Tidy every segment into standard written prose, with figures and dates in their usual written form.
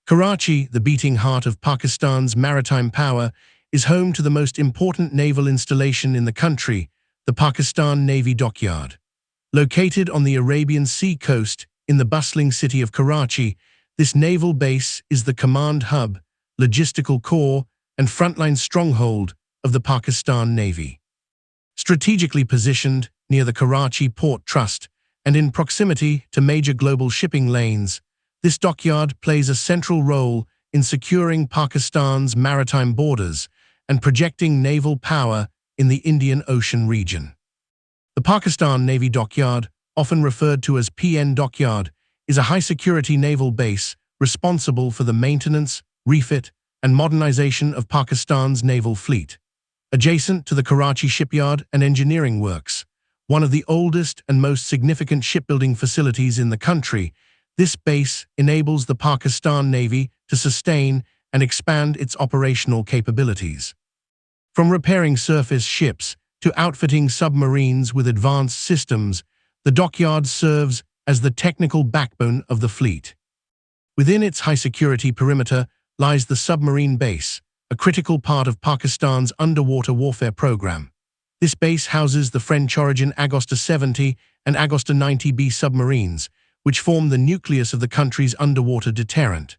Karachi, the beating heart of Pakistan's maritime power, is home to the most important naval installation in the country, the Pakistan Navy Dockyard. Located on the Arabian Sea coast in the bustling city of Karachi, this naval base is the command hub, logistical core, and frontline stronghold of the Pakistan Navy. Strategically positioned near the Karachi Port Trust and in proximity to major global shipping lanes, this dockyard plays a central role in securing Pakistan's maritime borders and projecting naval power in the Indian Ocean region. The Pakistan Navy Dockyard, often referred to as PN Dockyard, is a high-security naval base responsible for the maintenance, refit, and modernization of Pakistan's naval fleet. Adjacent to the Karachi Shipyard and Engineering Works, one of the oldest and most significant shipbuilding facilities in the country, this base enables the Pakistan Navy to sustain and expand its operational capabilities. From repairing surface ships to outfitting submarines with advanced systems, the dockyard serves as the technical backbone of the fleet. Within its high-security perimeter lies the submarine base, a critical part of Pakistan's underwater warfare program. This base houses the French-origin Agosta 70 and Agosta 90B submarines, which form the nucleus of the country's underwater deterrent.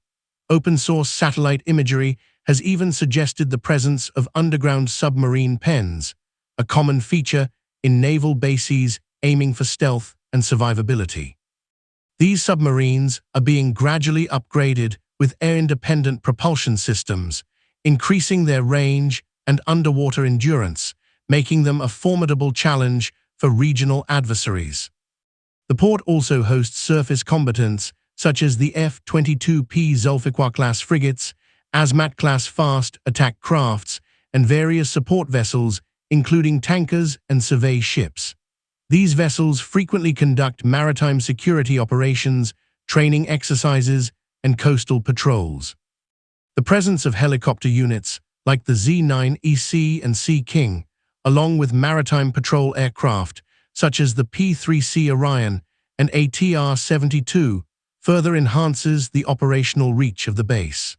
Open-source satellite imagery has even suggested the presence of underground submarine pens, a common feature in naval bases aiming for stealth and survivability. These submarines are being gradually upgraded with air-independent propulsion systems, increasing their range and underwater endurance, making them a formidable challenge for regional adversaries. The port also hosts surface combatants such as the F-22P Zulfiqar-class frigates, Azmat-class fast attack crafts, and various support vessels, including tankers and survey ships. These vessels frequently conduct maritime security operations, training exercises, and coastal patrols. The presence of helicopter units like the Z-9EC and Sea King, along with maritime patrol aircraft such as the P-3C Orion and ATR-72, further enhances the operational reach of the base.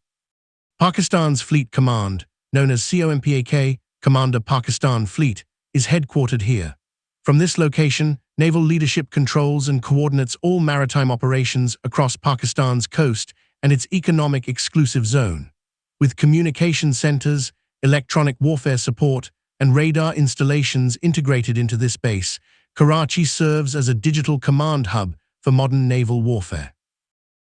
Pakistan's Fleet Command, known as COMPAK, Commander Pakistan Fleet, is headquartered here. From this location, naval leadership controls and coordinates all maritime operations across Pakistan's coast and its economic exclusive zone. With communication centers, electronic warfare support, and radar installations integrated into this base, Karachi serves as a digital command hub for modern naval warfare.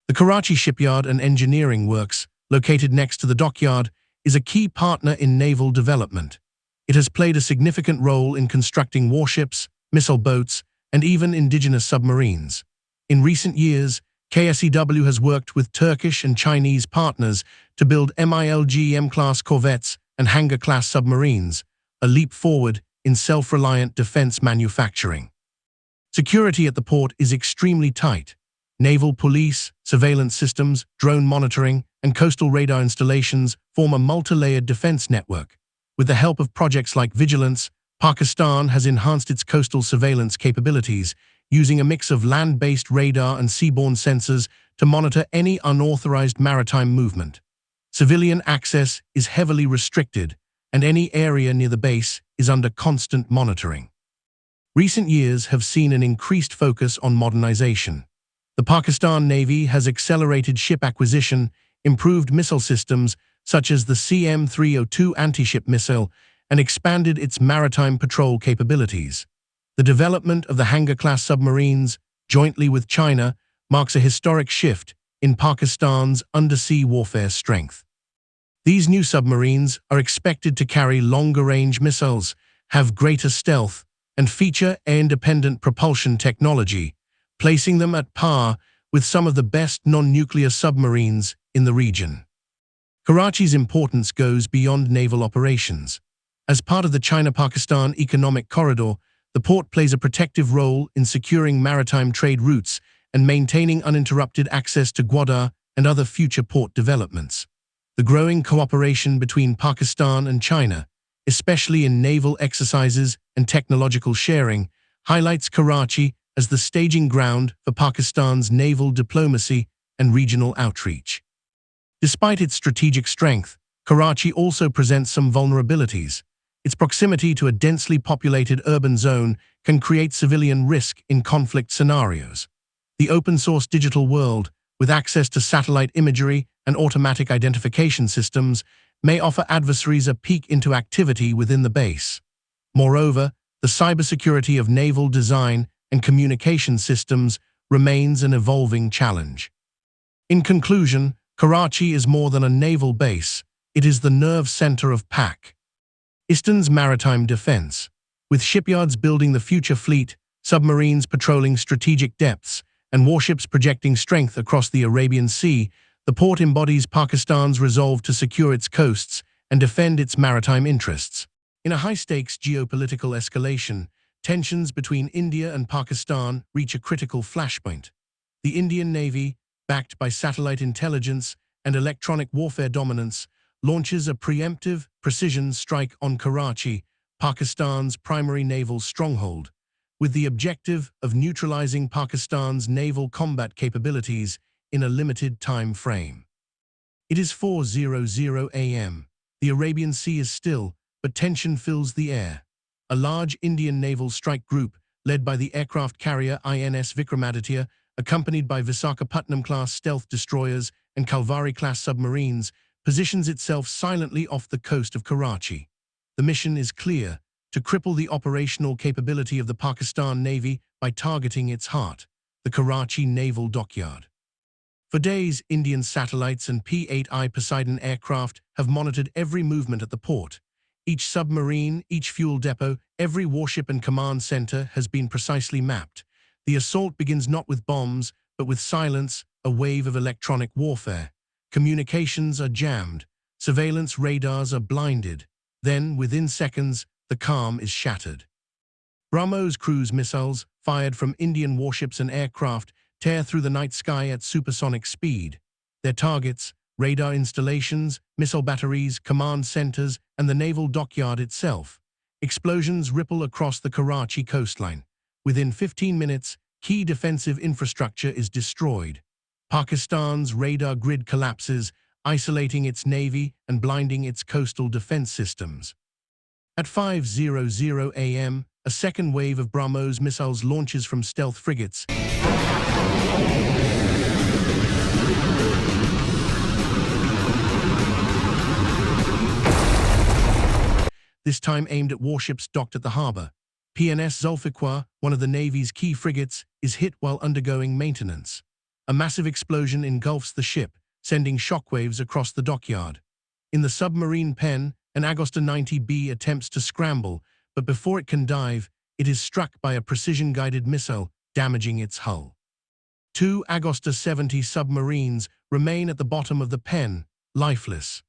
The Karachi Shipyard and Engineering Works, located next to the dockyard, is a key partner in naval development. It has played a significant role in constructing warships, missile boats, and even indigenous submarines. In recent years, KSEW has worked with Turkish and Chinese partners to build MILG M-class corvettes and Hangar-class submarines, a leap forward in self-reliant defense manufacturing. Security at the port is extremely tight. Naval police, surveillance systems, drone monitoring, and coastal radar installations form a multi-layered defense network. With the help of projects like Vigilance, Pakistan has enhanced its coastal surveillance capabilities, using a mix of land-based radar and seaborne sensors to monitor any unauthorized maritime movement. Civilian access is heavily restricted, and any area near the base is under constant monitoring. Recent years have seen an increased focus on modernization. The Pakistan Navy has accelerated ship acquisition, improved missile systems such as the CM-302 anti-ship missile, and expanded its maritime patrol capabilities. The development of the Hangar-class submarines, jointly with China, marks a historic shift in Pakistan's undersea warfare strength. These new submarines are expected to carry longer-range missiles, have greater stealth, and feature air-independent propulsion technology, placing them at par with some of the best non-nuclear submarines in the region. Karachi's importance goes beyond naval operations. As part of the China-Pakistan Economic Corridor, the port plays a protective role in securing maritime trade routes and maintaining uninterrupted access to Gwadar and other future port developments. The growing cooperation between Pakistan and China, especially in naval exercises and technological sharing, highlights Karachi as the staging ground for Pakistan's naval diplomacy and regional outreach. Despite its strategic strength, Karachi also presents some vulnerabilities. Its proximity to a densely populated urban zone can create civilian risk in conflict scenarios. The open-source digital world, with access to satellite imagery and automatic identification systems, may offer adversaries a peek into activity within the base. Moreover, the cybersecurity of naval design and communication systems remains an evolving challenge. In conclusion, Karachi is more than a naval base. It is the nerve center of Pak. Istan's maritime defense. With shipyards building the future fleet, submarines patrolling strategic depths, and warships projecting strength across the Arabian Sea, the port embodies Pakistan's resolve to secure its coasts and defend its maritime interests. In a high-stakes geopolitical escalation, tensions between India and Pakistan reach a critical flashpoint. The Indian Navy, backed by satellite intelligence and electronic warfare dominance, launches a preemptive precision strike on Karachi, Pakistan's primary naval stronghold, with the objective of neutralizing Pakistan's naval combat capabilities in a limited time frame. It is 4:00 a.m. The Arabian Sea is still, but tension fills the air. A large Indian naval strike group, led by the aircraft carrier INS Vikramaditya, accompanied by Visakhapatnam-class stealth destroyers and Kalvari-class submarines, positions itself silently off the coast of Karachi. The mission is clear: to cripple the operational capability of the Pakistan Navy by targeting its heart, the Karachi Naval Dockyard. For days, Indian satellites and P-8I Poseidon aircraft have monitored every movement at the port. Each submarine, each fuel depot, every warship and command center has been precisely mapped. The assault begins not with bombs, but with silence, a wave of electronic warfare. Communications are jammed, surveillance radars are blinded. Then, within seconds, the calm is shattered. BrahMos cruise missiles, fired from Indian warships and aircraft, tear through the night sky at supersonic speed. Their targets: radar installations, missile batteries, command centers, and the naval dockyard itself. Explosions ripple across the Karachi coastline. Within 15 minutes, key defensive infrastructure is destroyed. Pakistan's radar grid collapses, isolating its navy and blinding its coastal defense systems. At 5:00 a.m., a second wave of BrahMos missiles launches from stealth frigates. This time aimed at warships docked at the harbor. PNS Zulfiqar, one of the Navy's key frigates, is hit while undergoing maintenance. A massive explosion engulfs the ship, sending shockwaves across the dockyard. In the submarine pen, an Agosta 90B attempts to scramble, but before it can dive, it is struck by a precision-guided missile, damaging its hull. 2 Agosta 70 submarines remain at the bottom of the pen, lifeless.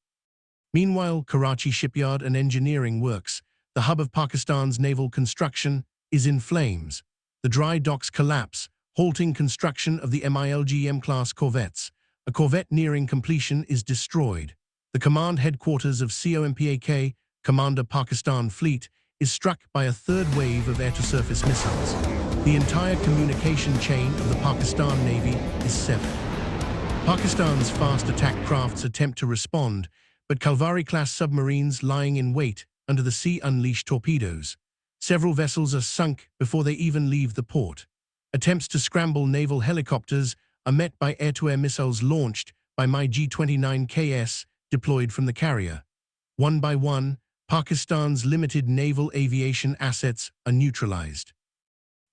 Meanwhile, Karachi Shipyard and Engineering Works, the hub of Pakistan's naval construction, is in flames. The dry docks collapse, halting construction of the MILGM-class corvettes. A corvette nearing completion is destroyed. The command headquarters of COMPAK, Commander Pakistan Fleet, is struck by a third wave of air-to-surface missiles. The entire communication chain of the Pakistan Navy is severed. Pakistan's fast attack crafts attempt to respond, but Kalvari-class submarines lying in wait under the sea unleash torpedoes. Several vessels are sunk before they even leave the port. Attempts to scramble naval helicopters are met by air-to-air missiles launched by MiG-29KS deployed from the carrier. One by one, Pakistan's limited naval aviation assets are neutralized.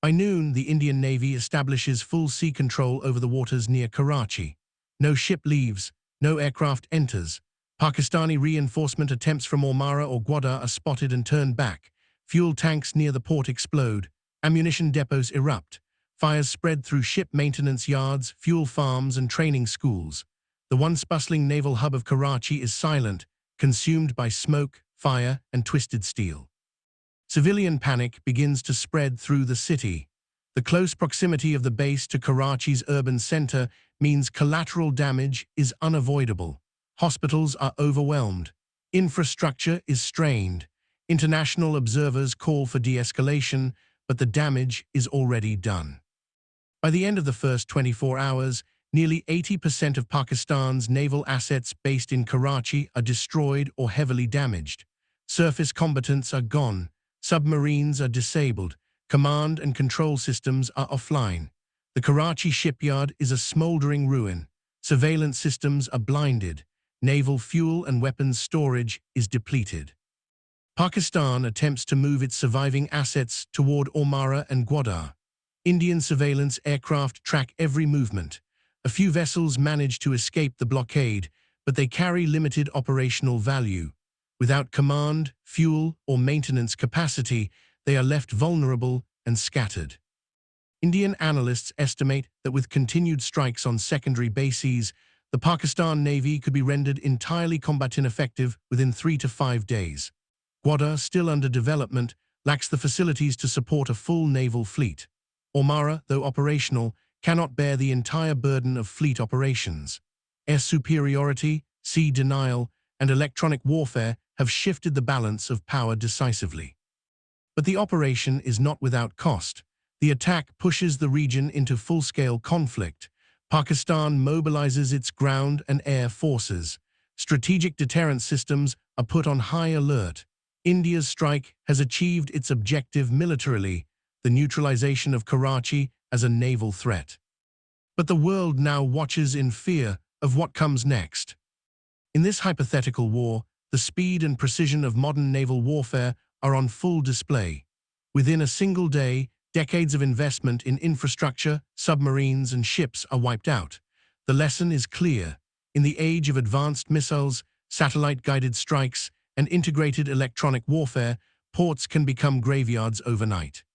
By noon, the Indian Navy establishes full sea control over the waters near Karachi. No ship leaves, no aircraft enters. Pakistani reinforcement attempts from Ormara or Gwadar are spotted and turned back. Fuel tanks near the port explode. Ammunition depots erupt. Fires spread through ship maintenance yards, fuel farms, and training schools. The once bustling naval hub of Karachi is silent, consumed by smoke, fire, and twisted steel. Civilian panic begins to spread through the city. The close proximity of the base to Karachi's urban center means collateral damage is unavoidable. Hospitals are overwhelmed. Infrastructure is strained. International observers call for de-escalation, but the damage is already done. By the end of the first 24 hours, Nearly 80% of Pakistan's naval assets based in Karachi are destroyed or heavily damaged. Surface combatants are gone, submarines are disabled, command and control systems are offline. The Karachi shipyard is a smoldering ruin. Surveillance systems are blinded. Naval fuel and weapons storage is depleted. Pakistan attempts to move its surviving assets toward Ormara and Gwadar. Indian surveillance aircraft track every movement. A few vessels manage to escape the blockade, but they carry limited operational value. Without command, fuel, or maintenance capacity, they are left vulnerable and scattered. Indian analysts estimate that with continued strikes on secondary bases, the Pakistan Navy could be rendered entirely combat ineffective within 3 to 5 days. Gwadar, still under development, lacks the facilities to support a full naval fleet. Ormara, though operational, cannot bear the entire burden of fleet operations. Air superiority, sea denial, and electronic warfare have shifted the balance of power decisively. But the operation is not without cost. The attack pushes the region into full-scale conflict. Pakistan mobilizes its ground and air forces. Strategic deterrence systems are put on high alert. India's strike has achieved its objective militarily, the neutralization of Karachi as a naval threat. But the world now watches in fear of what comes next. In this hypothetical war, the speed and precision of modern naval warfare are on full display. Within a single day, decades of investment in infrastructure, submarines, and ships are wiped out. The lesson is clear. In the age of advanced missiles, satellite-guided strikes, and integrated electronic warfare, ports can become graveyards overnight.